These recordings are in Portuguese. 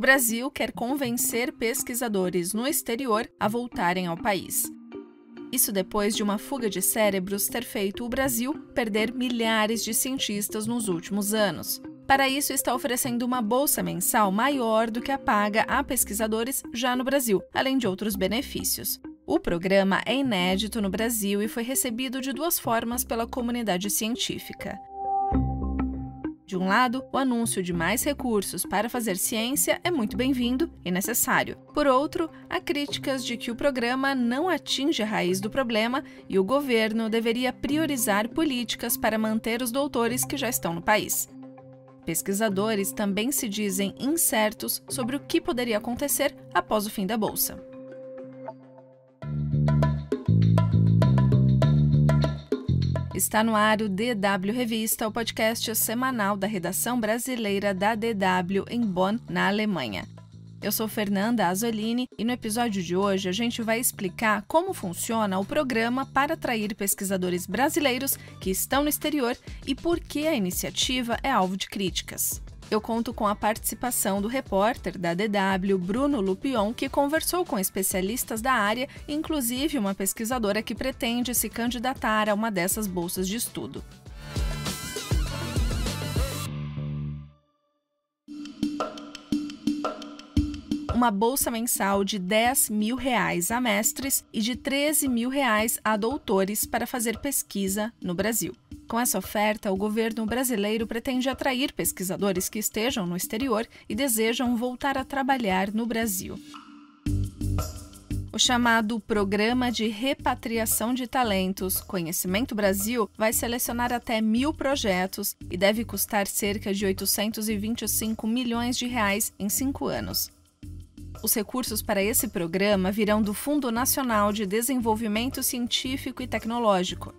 Brasil quer convencer pesquisadores no exterior a voltarem ao país. Isso depois de uma fuga de cérebros ter feito o Brasil perder milhares de cientistas nos últimos anos. Para isso, está oferecendo uma bolsa mensal maior do que a paga a pesquisadores já no Brasil, além de outros benefícios. O programa é inédito no Brasil e foi recebido de duas formas pela comunidade científica. De um lado, o anúncio de mais recursos para fazer ciência é muito bem-vindo e necessário. Por outro, há críticas de que o programa não atinge a raiz do problema e o governo deveria priorizar políticas para manter os doutores que já estão no país. Pesquisadores também se dizem incertos sobre o que poderia acontecer após o fim da bolsa. Está no ar o DW Revista, o podcast semanal da redação brasileira da DW em Bonn, na Alemanha. Eu sou Fernanda Azzolini e no episódio de hoje a gente vai explicar como funciona o programa para atrair pesquisadores brasileiros que estão no exterior e por que a iniciativa é alvo de críticas. Eu conto com a participação do repórter da DW, Bruno Lupion, que conversou com especialistas da área, inclusive uma pesquisadora que pretende se candidatar a uma dessas bolsas de estudo. Uma bolsa mensal de R$10 mil a mestres e de R$13 mil a doutores para fazer pesquisa no Brasil. Com essa oferta, o governo brasileiro pretende atrair pesquisadores que estejam no exterior e desejam voltar a trabalhar no Brasil. O chamado Programa de Repatriação de Talentos Conhecimento Brasil vai selecionar até 1.000 projetos e deve custar cerca de R$825 milhões em 5 anos. Os recursos para esse programa virão do Fundo Nacional de Desenvolvimento Científico e Tecnológico.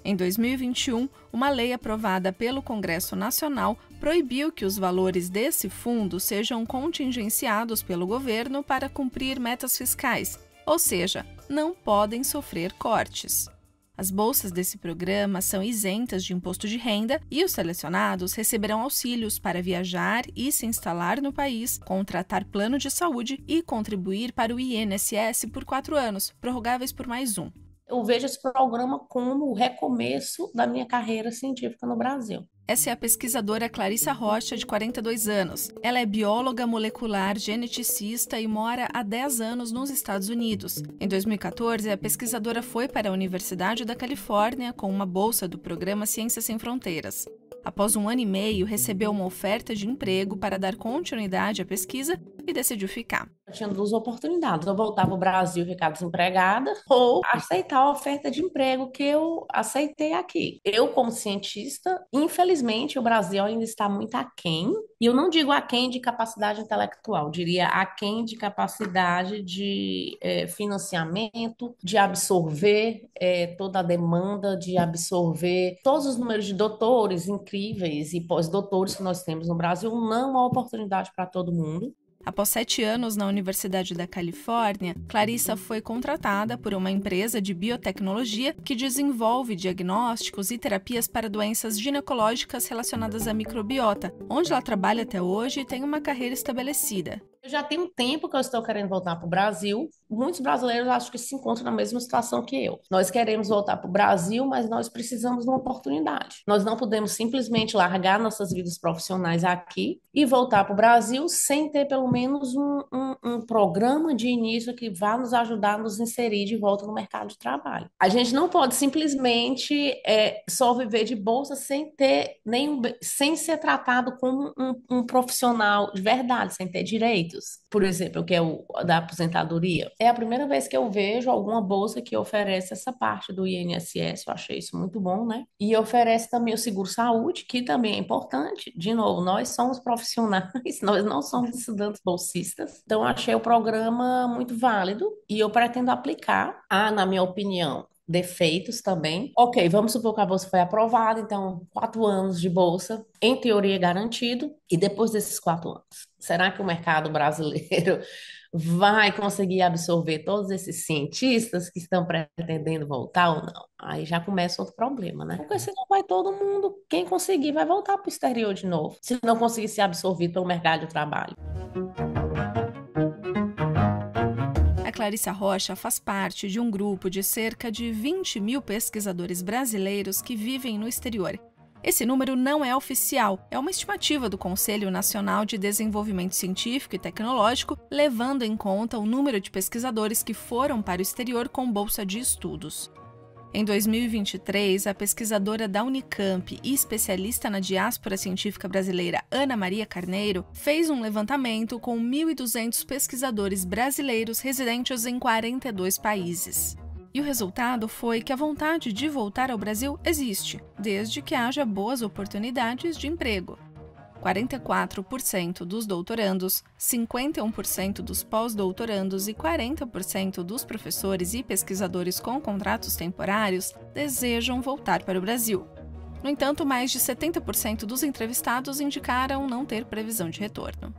Em 2021, uma lei aprovada pelo Congresso Nacional proibiu que os valores desse fundo sejam contingenciados pelo governo para cumprir metas fiscais, ou seja, não podem sofrer cortes. As bolsas desse programa são isentas de imposto de renda e os selecionados receberão auxílios para viajar e se instalar no país, contratar plano de saúde e contribuir para o INSS por 4 anos, prorrogáveis por mais um. Eu vejo esse programa como o recomeço da minha carreira científica no Brasil. Essa é a pesquisadora Clarissa Rocha, de 42 anos. Ela é bióloga molecular, geneticista e mora há 10 anos nos Estados Unidos. Em 2014, a pesquisadora foi para a Universidade da Califórnia com uma bolsa do programa Ciências Sem Fronteiras. Após 1 ano e meio, recebeu uma oferta de emprego para dar continuidade à pesquisa e decidiu ficar. Eu tinha 2 oportunidades, eu voltar para o Brasil e ficar desempregada, ou aceitar a oferta de emprego que eu aceitei aqui. Eu, como cientista, infelizmente, o Brasil ainda está muito aquém, e eu não digo aquém de capacidade intelectual, diria aquém de capacidade de financiamento, de absorver toda a demanda, de absorver todos os números de doutores incríveis e pós-doutores que nós temos no Brasil. Não há oportunidade para todo mundo. Após 7 anos na Universidade da Califórnia, Clarissa foi contratada por uma empresa de biotecnologia que desenvolve diagnósticos e terapias para doenças ginecológicas relacionadas à microbiota, onde ela trabalha até hoje e tem uma carreira estabelecida. Eu já tenho tempo que eu estou querendo voltar para o Brasil. Muitos brasileiros acho que se encontram na mesma situação que eu. Nós queremos voltar para o Brasil, mas nós precisamos de uma oportunidade. Nós não podemos simplesmente largar nossas vidas profissionais aqui e voltar para o Brasil sem ter pelo menos um programa de início que vá nos ajudar a nos inserir de volta no mercado de trabalho. A gente não pode simplesmente só viver de bolsa sem ser tratado como um profissional de verdade, sem ter direitos. Por exemplo, que é o da aposentadoria. É a primeira vez que eu vejo alguma bolsa que oferece essa parte do INSS. Eu achei isso muito bom, né? E oferece também o seguro-saúde, que também é importante. De novo, nós somos profissionais, nós não somos estudantes bolsistas. Então, eu achei o programa muito válido e eu pretendo aplicar. Na minha opinião, defeitos também. Ok, vamos supor que a bolsa foi aprovada, então 4 anos de bolsa, em teoria é garantido, e depois desses 4 anos, será que o mercado brasileiro vai conseguir absorver todos esses cientistas que estão pretendendo voltar ou não? Aí já começa outro problema, né? Porque senão vai todo mundo, quem conseguir vai voltar para o exterior de novo, se não conseguir ser absorvido pelo mercado de trabalho. Clarissa Rocha faz parte de um grupo de cerca de 20 mil pesquisadores brasileiros que vivem no exterior. Esse número não é oficial, é uma estimativa do Conselho Nacional de Desenvolvimento Científico e Tecnológico, levando em conta o número de pesquisadores que foram para o exterior com bolsa de estudos. Em 2023, a pesquisadora da Unicamp e especialista na diáspora científica brasileira Ana Maria Carneiro fez um levantamento com 1.200 pesquisadores brasileiros residentes em 42 países. E o resultado foi que a vontade de voltar ao Brasil existe, desde que haja boas oportunidades de emprego. 44% dos doutorandos, 51% dos pós-doutorandos e 40% dos professores e pesquisadores com contratos temporários desejam voltar para o Brasil. No entanto, mais de 70% dos entrevistados indicaram não ter previsão de retorno.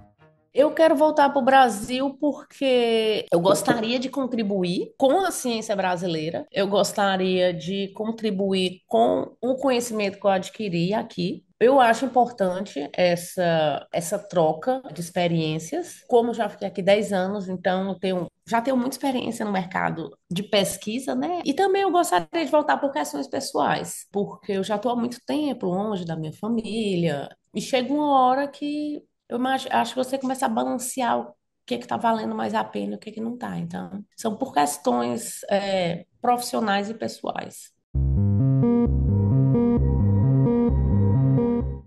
Eu quero voltar para o Brasil porque eu gostaria de contribuir com a ciência brasileira, eu gostaria de contribuir com o conhecimento que eu adquiri aqui. Eu acho importante essa troca de experiências. Como eu já fiquei aqui 10 anos, então já tenho muita experiência no mercado de pesquisa, né? E também eu gostaria de voltar por questões pessoais, porque eu já estou há muito tempo longe da minha família, e chega uma hora que acho que você começa a balancear o que está valendo mais a pena e o que não está. Então, são por questões profissionais e pessoais.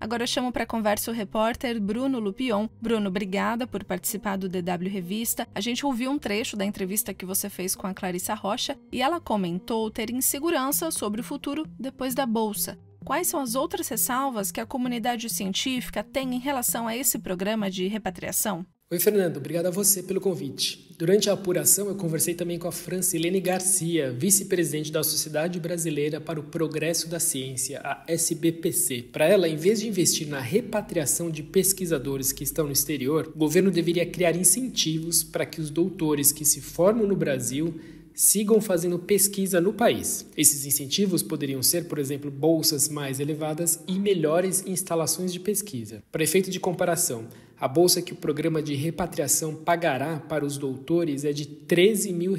Agora eu chamo para conversa o repórter Bruno Lupion. Bruno, obrigada por participar do DW Revista. A gente ouviu um trecho da entrevista que você fez com a Clarissa Rocha e ela comentou ter insegurança sobre o futuro depois da Bolsa. Quais são as outras ressalvas que a comunidade científica tem em relação a esse programa de repatriação? Oi, Fernando. Obrigado a você pelo convite. Durante a apuração, eu conversei também com a Francilene Garcia, vice-presidente da Sociedade Brasileira para o Progresso da Ciência, a SBPC. Para ela, em vez de investir na repatriação de pesquisadores que estão no exterior, o governo deveria criar incentivos para que os doutores que se formam no Brasil sigam fazendo pesquisa no país. Esses incentivos poderiam ser, por exemplo, bolsas mais elevadas e melhores instalações de pesquisa. Para efeito de comparação, a bolsa que o programa de repatriação pagará para os doutores é de R$ 13 mil,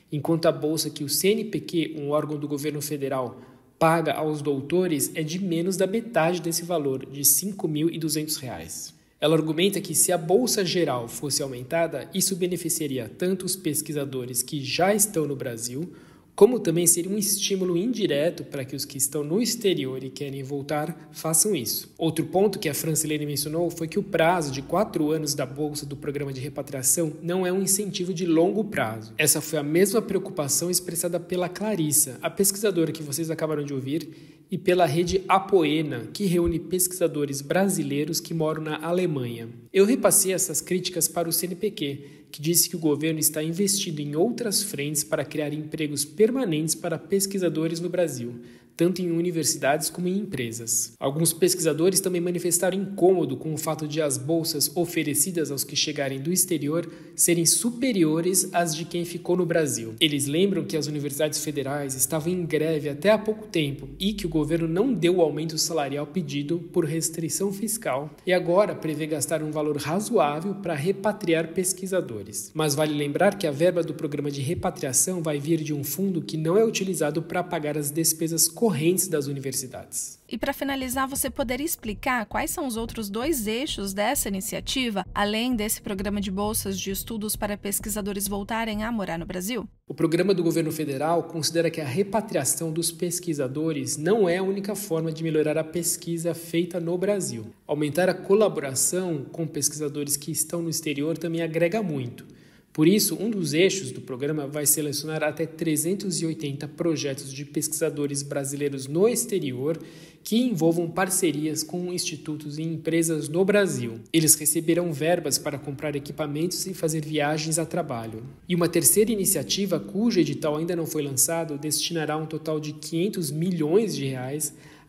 enquanto a bolsa que o CNPq, um órgão do governo federal, paga aos doutores é de menos da metade desse valor, de R$ 5.200. Ela argumenta que se a bolsa geral fosse aumentada, isso beneficiaria tanto os pesquisadores que já estão no Brasil, como também seria um estímulo indireto para que os que estão no exterior e querem voltar façam isso. Outro ponto que a Francilene mencionou foi que o prazo de 4 anos da bolsa do programa de repatriação não é um incentivo de longo prazo. Essa foi a mesma preocupação expressada pela Clarissa, a pesquisadora que vocês acabaram de ouvir, e pela rede Apoena, que reúne pesquisadores brasileiros que moram na Alemanha. Eu repassei essas críticas para o CNPq, que disse que o governo está investindo em outras frentes para criar empregos permanentes para pesquisadores no Brasil, tanto em universidades como em empresas. Alguns pesquisadores também manifestaram incômodo com o fato de as bolsas oferecidas aos que chegarem do exterior serem superiores às de quem ficou no Brasil. Eles lembram que as universidades federais estavam em greve até há pouco tempo e que o governo não deu o aumento salarial pedido por restrição fiscal e agora prevê gastar um valor razoável para repatriar pesquisadores. Mas vale lembrar que a verba do programa de repatriação vai vir de um fundo que não é utilizado para pagar as despesas correntes das universidades. E para finalizar, você poderia explicar quais são os outros 2 eixos dessa iniciativa, além desse programa de bolsas de estudos para pesquisadores voltarem a morar no Brasil? O programa do governo federal considera que a repatriação dos pesquisadores não é a única forma de melhorar a pesquisa feita no Brasil. Aumentar a colaboração com pesquisadores que estão no exterior também agrega muito. Por isso, um dos eixos do programa vai selecionar até 380 projetos de pesquisadores brasileiros no exterior que envolvam parcerias com institutos e empresas no Brasil. Eles receberão verbas para comprar equipamentos e fazer viagens a trabalho. E uma terceira iniciativa, cujo edital ainda não foi lançado, destinará um total de R$ 500 milhões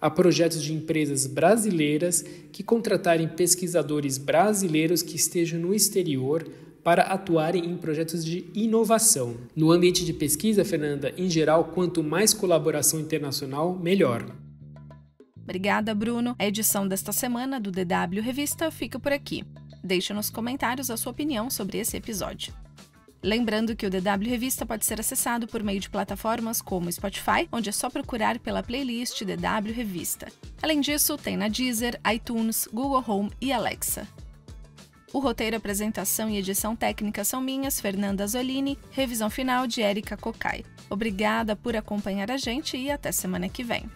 a projetos de empresas brasileiras que contratarem pesquisadores brasileiros que estejam no exterior para atuarem em projetos de inovação. No ambiente de pesquisa, Fernanda, em geral, quanto mais colaboração internacional, melhor. Obrigada, Bruno. A edição desta semana do DW Revista fica por aqui. Deixe nos comentários a sua opinião sobre esse episódio. Lembrando que o DW Revista pode ser acessado por meio de plataformas como Spotify, onde é só procurar pela playlist DW Revista. Além disso, tem na Deezer, iTunes, Google Home e Alexa. O roteiro, apresentação e edição técnica são minhas, Fernanda Zolini, revisão final de Érica Cocai. Obrigada por acompanhar a gente e até semana que vem.